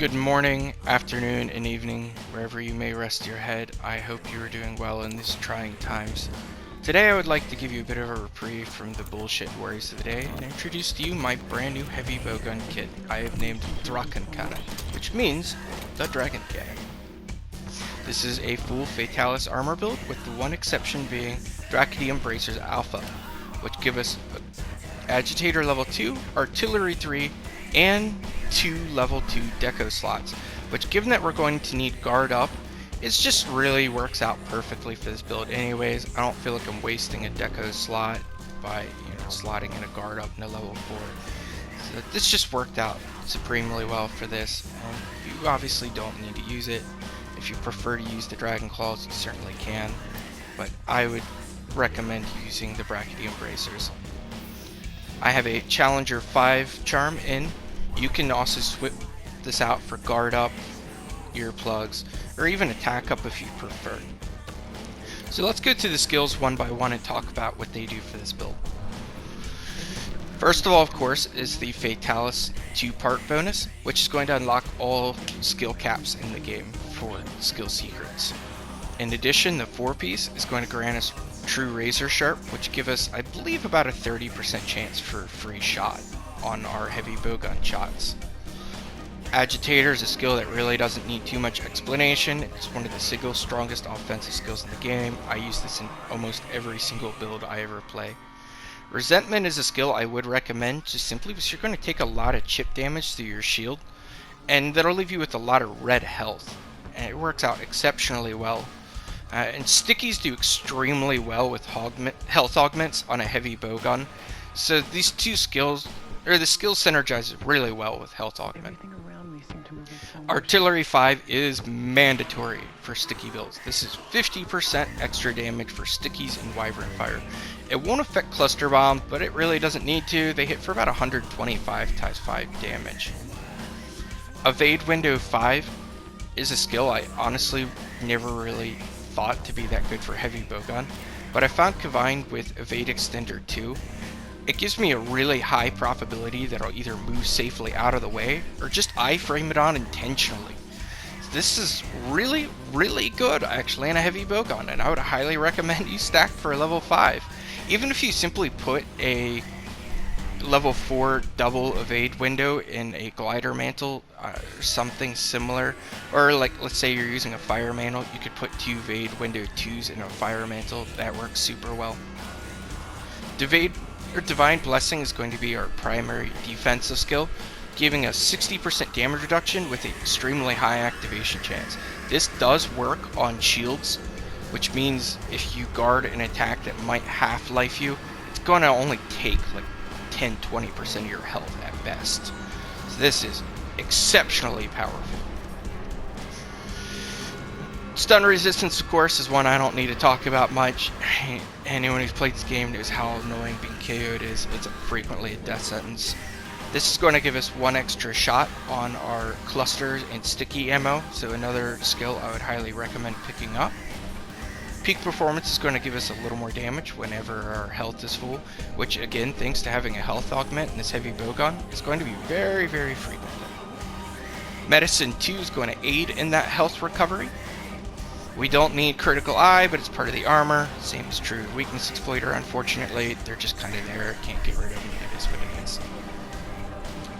Good morning, afternoon, and evening, wherever you may rest your head. I hope you are doing well in these trying times. Today I would like to give you a bit of a reprieve from the bullshit worries of the day and introduce to you my brand new heavy bowgun kit I have named Draken Kanon, which means the Dragon Cannon. This is a full Fatalis armor build, with the one exception being Draken Bracers Alpha, which give us Agitator level 2, Artillery 3, and 2 level 2 deco slots, which, given that we're going to need guard up, it just really works out perfectly for this build anyways. I don't feel like I'm wasting a deco slot by slotting in a guard up in a level 4. So this just worked out supremely well for this, and you obviously don't need to use it. If you prefer to use the Dragon Claws, you certainly can, but I would recommend using the Brachydium Bracers. I have a Challenger 5 charm in. You can also swap this out for guard up, earplugs, or even attack up if you prefer. So let's go through the skills one by one and talk about what they do for this build. First of all, of course, is the Fatalis 2-part bonus, which is going to unlock all skill caps in the game for skill secrets. In addition, the 4-piece is going to grant us True Razor Sharp, which give us, I believe, about a 30% chance for free shot on our heavy bowgun shots. Agitator is a skill that really doesn't need too much explanation. It's one of the single strongest offensive skills in the game. I use this in almost every single build I ever play. Resentment is a skill I would recommend, just simply because you're going to take a lot of chip damage through your shield, and that'll leave you with a lot of red health, and it works out exceptionally well. And stickies do extremely well with health augments on a heavy bowgun, so these two skills, or the skills, synergize really well with health augment. Artillery 5 is mandatory for sticky builds. This is 50% extra damage for stickies and Wyvern Fire. It won't affect Cluster Bomb, but it really doesn't need to. They hit for about 125 times 5 damage. Evade Window 5 is a skill I honestly never really thought to be that good for heavy bowgun, but I found combined with Evade Extender 2, it gives me a really high probability that I'll either move safely out of the way or just iframe it on intentionally. This is really, really good actually in a heavy bowgun, and I would highly recommend you stack for a level 5. Even if you simply put a level 4 double evade window in a glider mantle or something similar, or like let's say you're using a fire mantle, you could put 2 evade window 2s in a fire mantle. That works super well. Divine Blessing is going to be our primary defensive skill, giving us 60% damage reduction with an extremely high activation chance. This does work on shields, which means if you guard an attack that might half-life you, it's going to only take like 10-20% of your health at best. So this is exceptionally powerful. Stun resistance, of course, is one I don't need to talk about much. Anyone who's played this game knows how annoying being KO'd is. It's frequently a death sentence. This is going to give us 1 extra shot on our clusters and sticky ammo, so another skill I would highly recommend picking up. Peak Performance is going to give us a little more damage whenever our health is full, which again, thanks to having a health augment in this heavy bowgun, is going to be very, very frequent. Medicine 2 is going to aid in that health recovery. We don't need Critical Eye, but it's part of the armor. Same is true of Weakness Exploiter, unfortunately. They're just kind of there, can't get rid of them, it is what it is.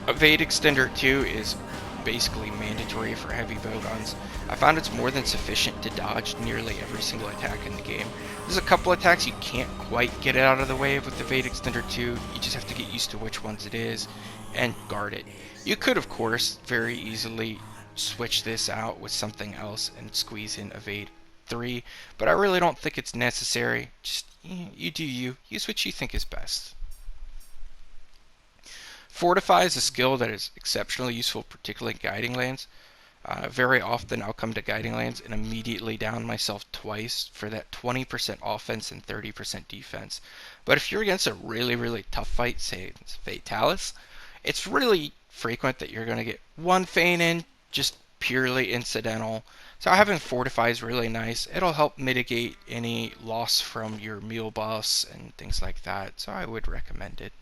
Evade Extender 2 is basically mandatory for heavy bowguns. I found it's more than sufficient to dodge nearly every single attack in the game. There's a couple attacks you can't quite get out of the way with Evade Extender 2, you just have to get used to which ones it is, and guard it. You could, of course, very easily switch this out with something else and squeeze in Evade 3, but I really don't think it's necessary. Just, you do you. Use what you think is best. Fortify is a skill that is exceptionally useful, particularly in Guiding Lands. Very often I'll come to Guiding Lands and immediately down myself twice for that 20% offense and 30% defense. But if you're against a really, really tough fight, say it's Fatalis, it's really frequent that you're going to get 1 feint in, just purely incidental. So having Fortify is really nice. It'll help mitigate any loss from your meal bus and things like that, so I would recommend it.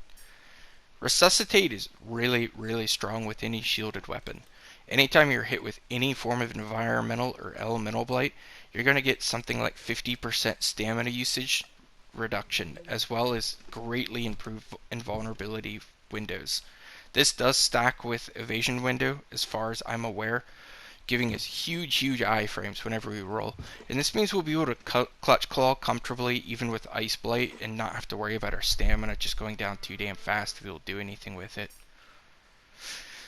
Resuscitate is really strong with any shielded weapon. Anytime you're hit with any form of environmental or elemental blight, you're going to get something like 50% stamina usage reduction, as well as greatly improved invulnerability windows. This does stack with evasion window, as far as I'm aware, giving us huge iframes whenever we roll. And this means we'll be able to clutch claw comfortably even with ice blight and not have to worry about our stamina just going down too damn fast to be able to do anything with it.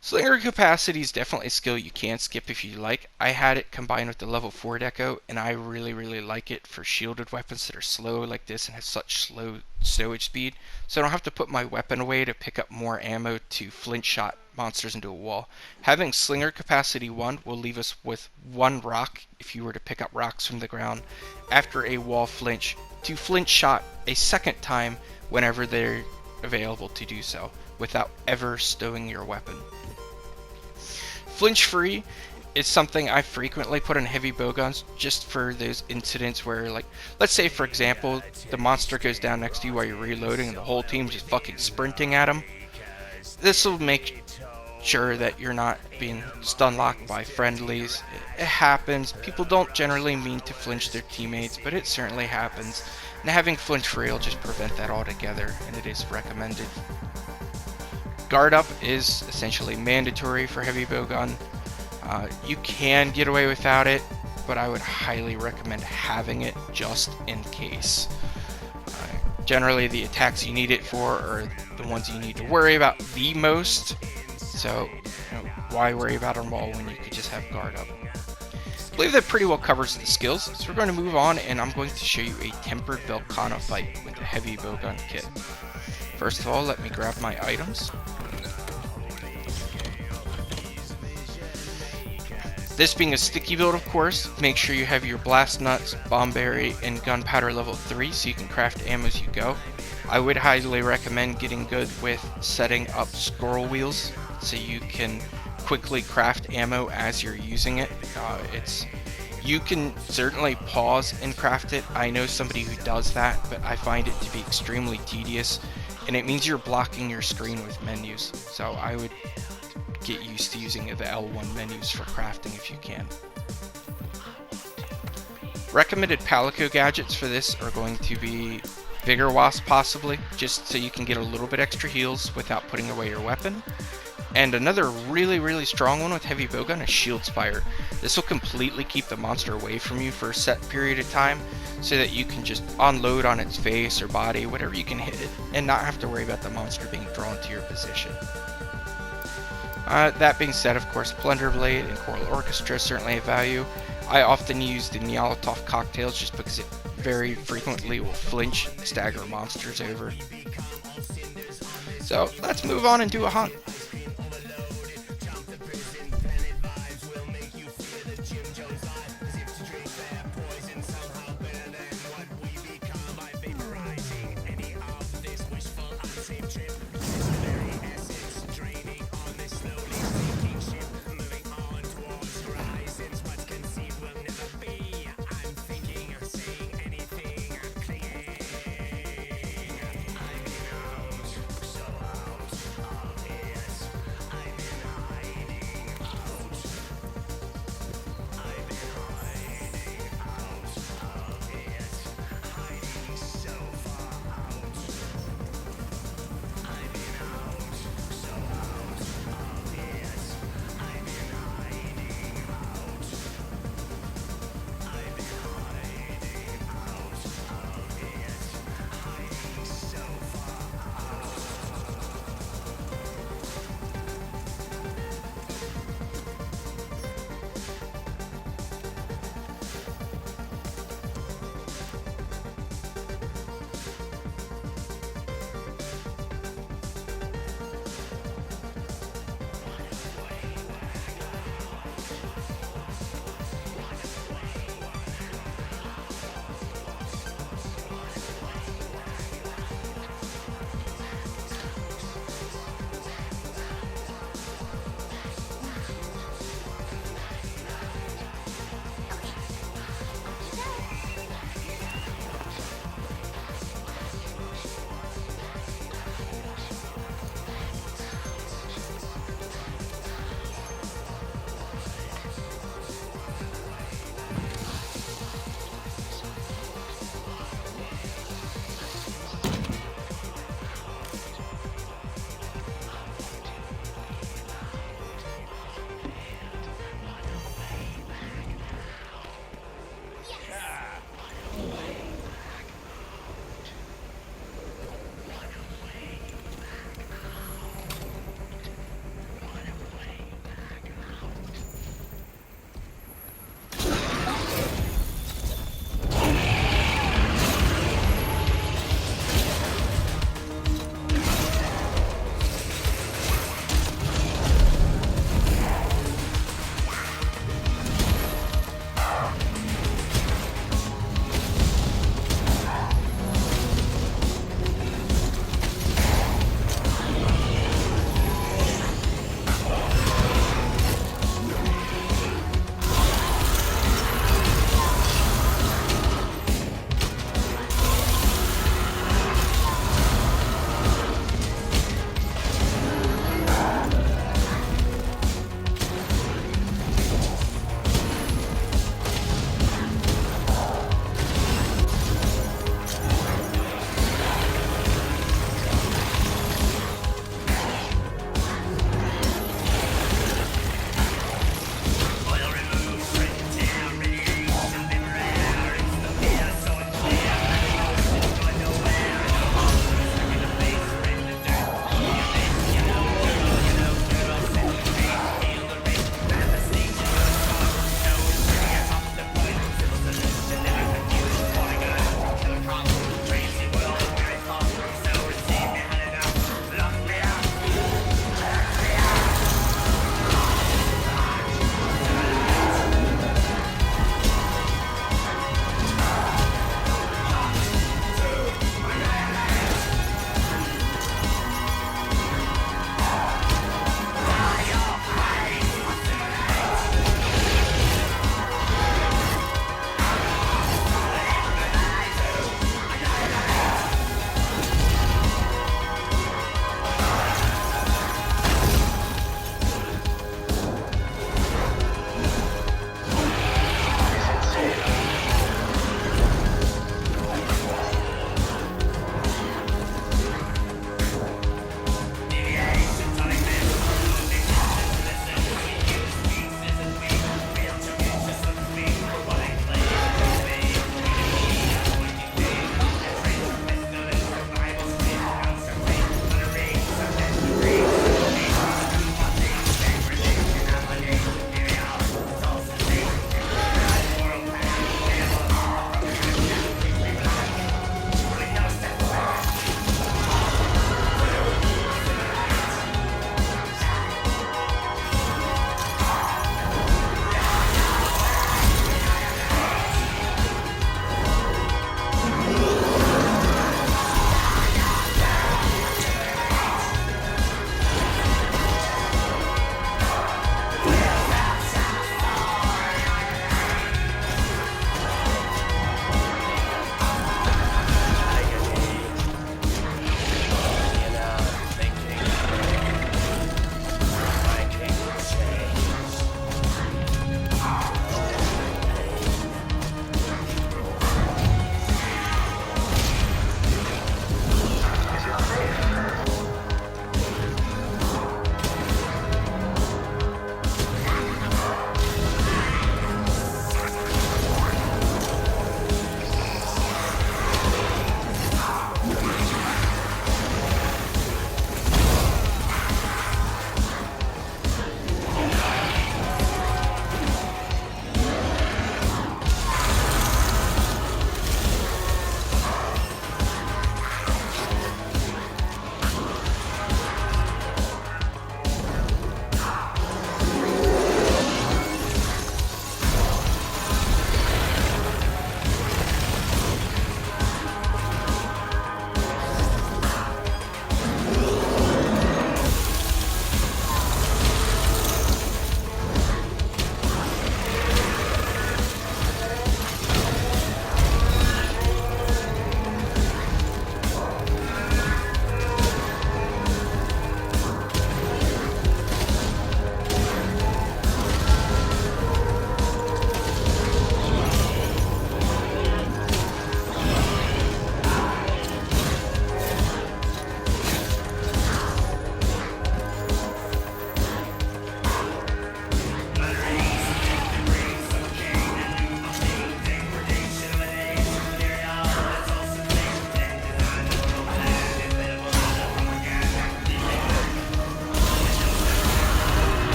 Slinger capacity is definitely a skill you can skip if you like. I had it combined with the level 4 deco, and I really like it for shielded weapons that are slow like this and have such slow stowage speed, so I don't have to put my weapon away to pick up more ammo to flint shot monsters into a wall. Having Slinger capacity 1 will leave us with 1 rock if you were to pick up rocks from the ground after a wall flinch to flint shot a second time whenever they're available to do so, without ever stowing your weapon. Flinch free is something I frequently put on heavy bowguns just for those incidents where, like, let's say for example, the monster goes down next to you while you're reloading and the whole team's just fucking sprinting at him. This will make sure that you're not being stun locked by friendlies. It happens. People don't generally mean to flinch their teammates, but it certainly happens. And having flinch free will just prevent that altogether, and it is recommended. Guard up is essentially mandatory for heavy bowgun. You can get away without it, but I would highly recommend having it just in case. Generally, the attacks you need it for are the ones you need to worry about the most, so why worry about them all when you could just have guard up? I believe that pretty well covers the skills, so we're going to move on, and I'm going to show you a tempered Velcana fight with the heavy bowgun kit. First of all, let me grab my items. This being a sticky build, of course, make sure you have your blast nuts, bomb berry, and gunpowder level 3 so you can craft ammo as you go. I would highly recommend getting good with setting up scroll wheels so you can quickly craft ammo as you're using it. You can certainly pause and craft it. I know somebody who does that, but I find it to be extremely tedious, and it means you're blocking your screen with menus. So I would get used to using the L1 menus for crafting if you can. Recommended Palico gadgets for this are going to be Vigor Wasp possibly, just so you can get a little bit extra heals without putting away your weapon. And another really strong one with heavy bowgun is Shield Spire. This will completely keep the monster away from you for a set period of time so that you can just unload on its face or body, whatever you can hit it, and not have to worry about the monster being drawn to your position. That being said, of course, Plunder Blade and Choral Orchestra certainly have value. I often use the Nyalotov cocktails just because it very frequently will flinch and stagger monsters over. So let's move on and do a hunt.